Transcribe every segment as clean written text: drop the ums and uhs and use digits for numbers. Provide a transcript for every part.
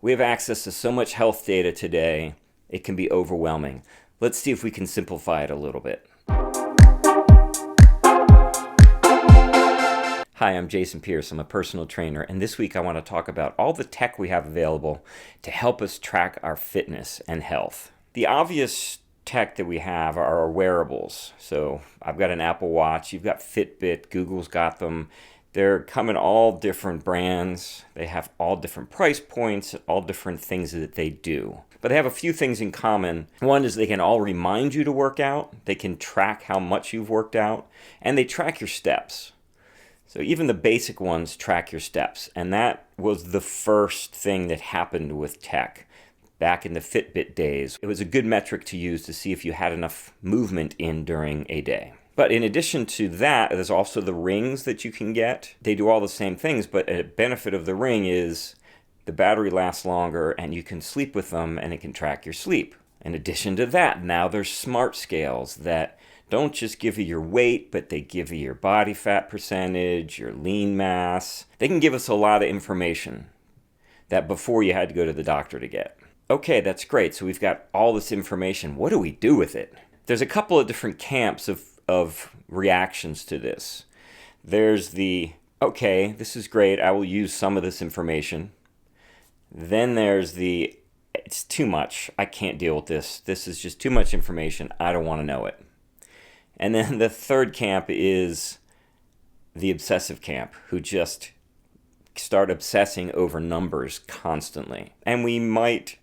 We have access to so much health data today, it can be overwhelming. Let's see if we can simplify it a little bit. Hi, I'm Jason Pierce. I'm a personal trainer, and this week I want to talk about all the tech we have available to help us track our fitness and health. The obvious tech that we have are our wearables. So I've got an Apple Watch, you've got Fitbit, Google's got them. They're come in all different brands. They have all different price points, all different things that they do. But they have a few things in common. One is they can all remind you to work out. They can track how much you've worked out, and they track your steps. So even the basic ones track your steps. And that was the first thing that happened with tech. Back in the Fitbit days, it was a good metric to use to see if you had enough movement in during a day. But in addition to that, there's also the rings that you can get. They do all the same things, but a benefit of the ring is the battery lasts longer and you can sleep with them and it can track your sleep. In addition to that, now there's smart scales that don't just give you your weight, but they give you your body fat percentage, your lean mass. They can give us a lot of information that before you had to go to the doctor to get. Okay, that's great. So we've got all this information. What do we do with it? There's a couple of different camps of reactions to this. There's the, okay, this is great, I will use some of this information. Then there's the, it's too much, I can't deal with this. This is just too much information, I don't want to know it. And then the third camp is the obsessive camp, who just start obsessing over numbers constantly. And we might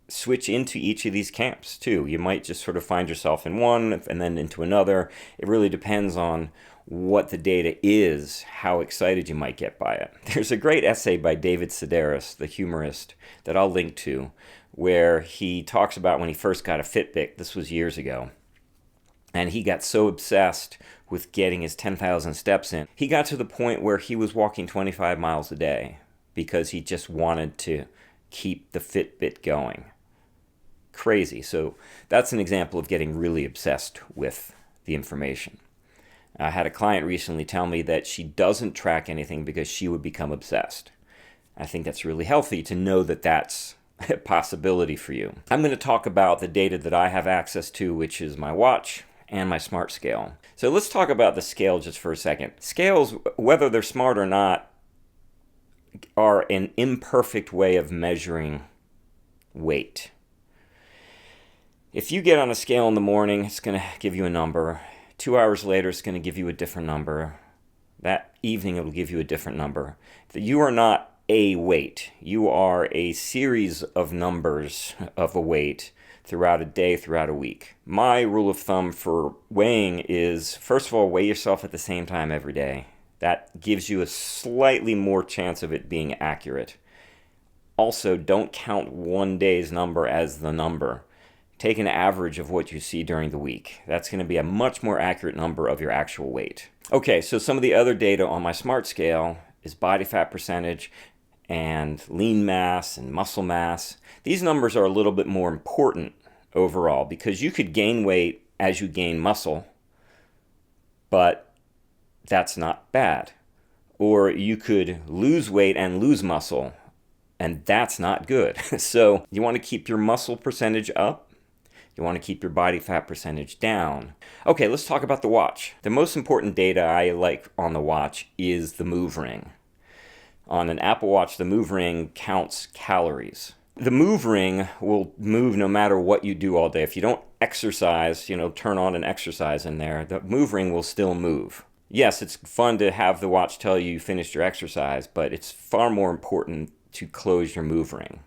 switch into each of these camps too. You might just sort of find yourself in one and then into another. It really depends on what the data is, how excited you might get by it. There's a great essay by David Sedaris, the humorist, that I'll link to, where he talks about when he first got a Fitbit. This was years ago. And he got so obsessed with getting his 10,000 steps in. He got to the point where he was walking 25 miles a day because he just wanted to keep the Fitbit going. Crazy. So that's an example of getting really obsessed with the information. I had a client recently tell me that she doesn't track anything because she would become obsessed. I think that's really healthy to know that that's a possibility for you. I'm going to talk about the data that I have access to, which is my watch and my smart scale. So let's talk about the scale just for a second. Scales, whether they're smart or not, are an imperfect way of measuring weight. If you get on a scale in the morning, it's going to give you a number. 2 hours later, it's going to give you a different number. That evening, it will give you a different number. You are not a weight. You are a series of numbers of a weight throughout a day, throughout a week. My rule of thumb for weighing is, first of all, weigh yourself at the same time every day. That gives you a slightly more chance of it being accurate. Also, don't count one day's number as the number. Take an average of what you see during the week. That's going to be a much more accurate number of your actual weight. Okay, so some of the other data on my smart scale is body fat percentage and lean mass and muscle mass. These numbers are a little bit more important overall because you could gain weight as you gain muscle, but that's not bad. Or you could lose weight and lose muscle, and that's not good. So you want to keep your muscle percentage up. You want to keep your body fat percentage down. Okay, let's talk about the watch. The most important data I like on the watch is the move ring. On an Apple Watch, the move ring counts calories. The move ring will move no matter what you do all day. If you don't exercise, turn on an exercise in there, the move ring will still move. Yes, it's fun to have the watch tell you finished your exercise, but it's far more important to close your move ring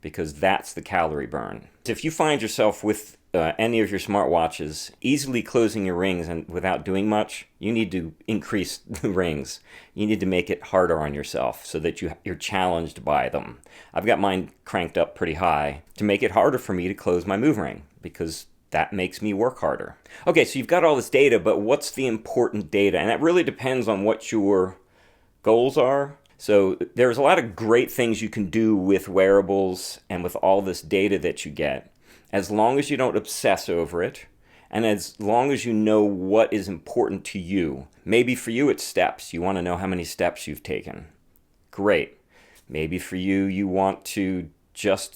because that's the calorie burn. If you find yourself with any of your smartwatches easily closing your rings and without doing much, you need to increase the rings. You need to make it harder on yourself so that you're challenged by them. I've got mine cranked up pretty high to make it harder for me to close my move ring because that makes me work harder. Okay, so you've got all this data, but what's the important data? And that really depends on what your goals are. So there's a lot of great things you can do with wearables and with all this data that you get, as long as you don't obsess over it, and as long as you know what is important to you. Maybe for you it's steps. You want to know how many steps you've taken. Great. Maybe for you, you want to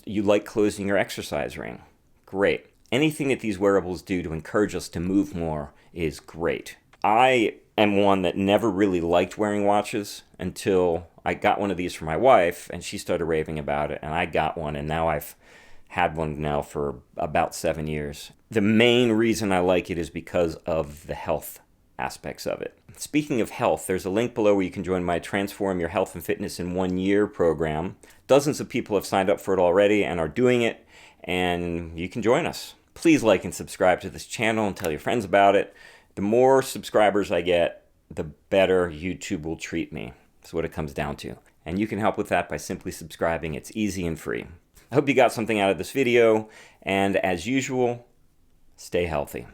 you like closing your exercise ring. Great. Anything that these wearables do to encourage us to move more is great. I am one that never really liked wearing watches until I got one of these for my wife, and she started raving about it, and I got one, and now I've had one now for about 7 years. The main reason I like it is because of the health aspects of it. Speaking of health, there's a link below where you can join my Transform Your Health and Fitness in 1 Year program. Dozens of people have signed up for it already and are doing it, and you can join us. Please like and subscribe to this channel and tell your friends about it. The more subscribers I get, the better YouTube will treat me. That's what it comes down to. And you can help with that by simply subscribing. It's easy and free. I hope you got something out of this video, and as usual, stay healthy.